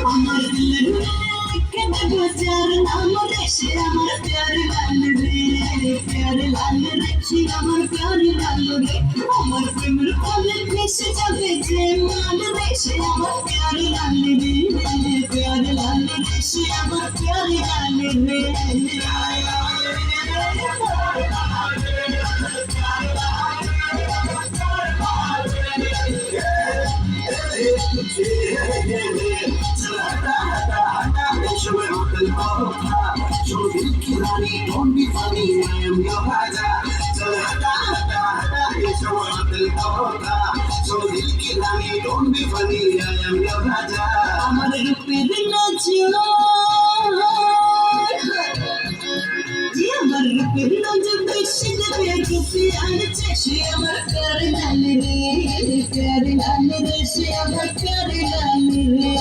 আমার দিলের কেটে বোঝার নাম রে সে আমার প্যারে লাল রে প্যারে লাল রে সে আমার প্যারে লাল রে আমার প্রেমের ফলে ভেসে যাবে যে মাল রে সে আমার প্যারে লাল রে প্যারে লাল রে সে আমার প্যারে লাল রে So don't be funny, I am your raja. So don't be funny, I am your raja. আমার রূপের নজর আমার রূপের নজর বেশি দেবে রূপে আনছে সে আমার প্যারে লাল রে প্যারে লাল রে সে আমার প্যারে লাল রে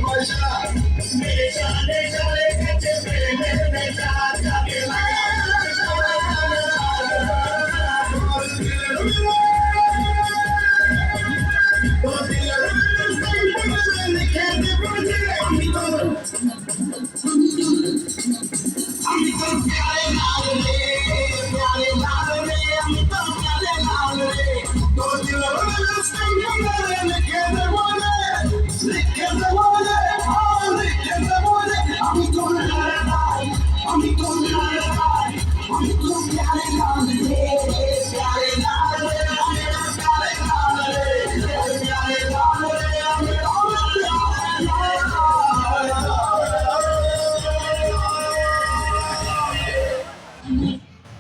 Shine,